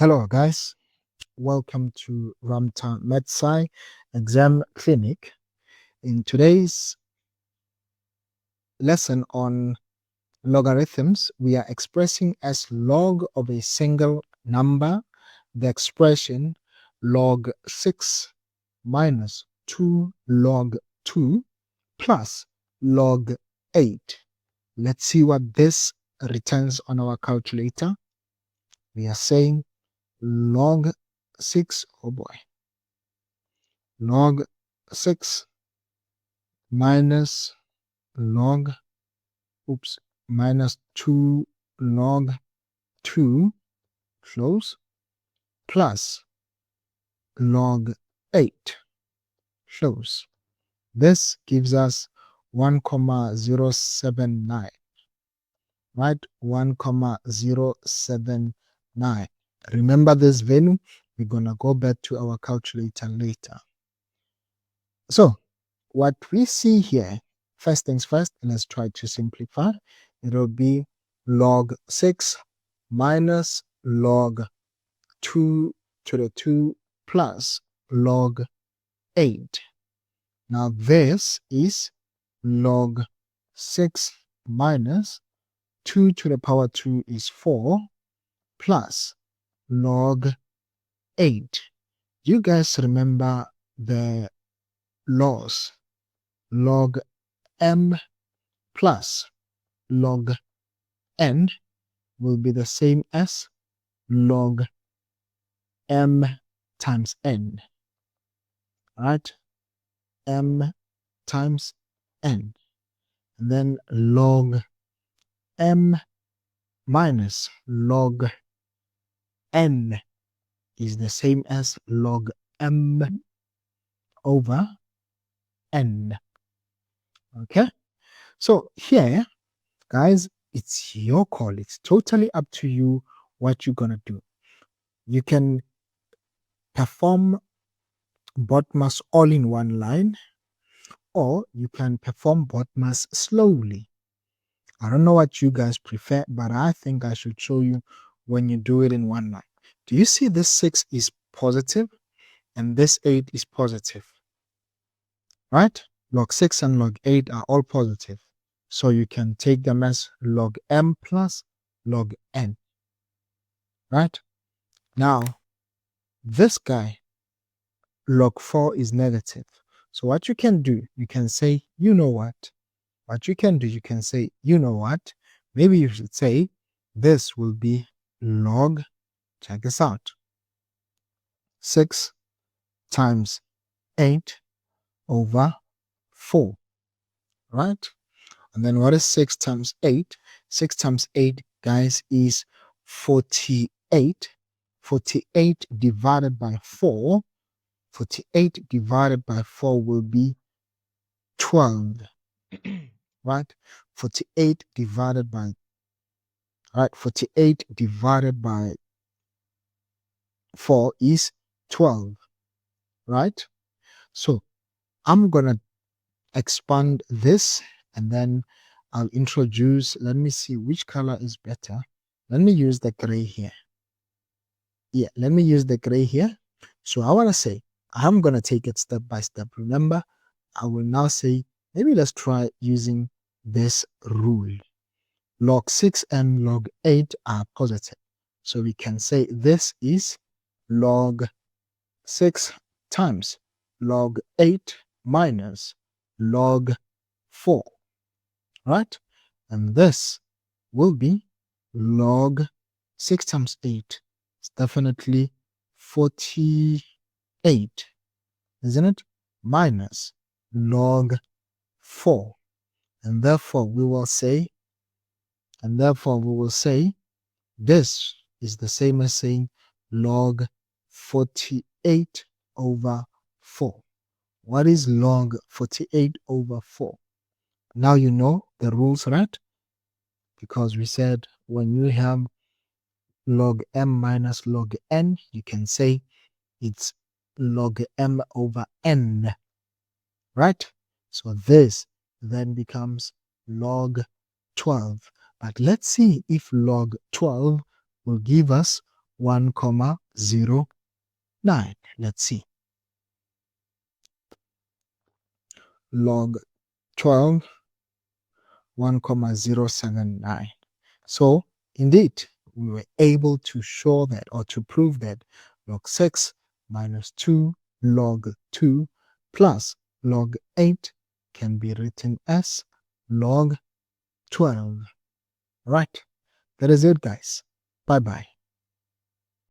Hello guys, welcome to Ramta MathSci Exam Clinic. In today's lesson on logarithms, we are expressing as log of a single number the expression log 6 minus 2 log 2 plus log 8. Let's see what this returns on our calculator. We are saying log 6, oh boy, log 6 minus log, minus 2 log 2, close, plus log 8, close. This gives us 1,079, right? 1,079. Remember this value? We're going to go back to our calculator later. So, what we see here, first things first, let's try to simplify. It will be log 6 minus log 2 to the 2 plus log 8. Now this is log 6 minus 2 to the power 2 is 4 plus log 8. You guys remember the laws? Log m plus log n will be the same as log m times n, right? M times n. And then log m minus log n is the same as log m over n. Okay, so here guys, it's your call. It's totally up to you what you're gonna do. You can perform BODMAS all in one line, or you can perform BODMAS slowly. I don't know what you guys prefer, but I think I should show you when you do it in one line. Do you see this 6 is positive and this 8 is positive, right? Log 6 and log 8 are all positive. So you can take them as log m plus log n, right? Now, this guy, log 4 is negative. So what you can do, you can say, you know what? What you can do, you can say, you know what? Maybe you should say, this will be log, check this out, 6 times 8 over 4, right? And then what is 6 times 8? 6 times 8, guys, is 48. 48 divided by 4. 48 divided by 4 will be 12. Right? 48 divided by, right? 48 divided by 4 is 12. Right? So I'm going to expand this and then I'll introduce, let me see which color is better. Let me use the gray here. Yeah, let me use the gray here. So I want to say, I'm going to take it step by step. Remember, I will now say, maybe let's try using this rule. Log 6 and log 8 are positive. So we can say this is log 6 times log 8 minus log 4, right? And this will be log 6 times 8. It's definitely 48, isn't it? Minus log 4. And therefore we will say, this is the same as saying log 48 over 4. What is log 48 over 4? Now you know the rules, right? Because we said when you have log m minus log n, you can say it's log m over n, right? So this then becomes log 12. But let's see if log 12 will give us 1,09. Let's see. Log 12, 1,079. So indeed, we were able to show that, or to prove that, log 6 minus 2 log 2 plus log 8 can be written as log 12. Right, that is it, guys. Bye bye.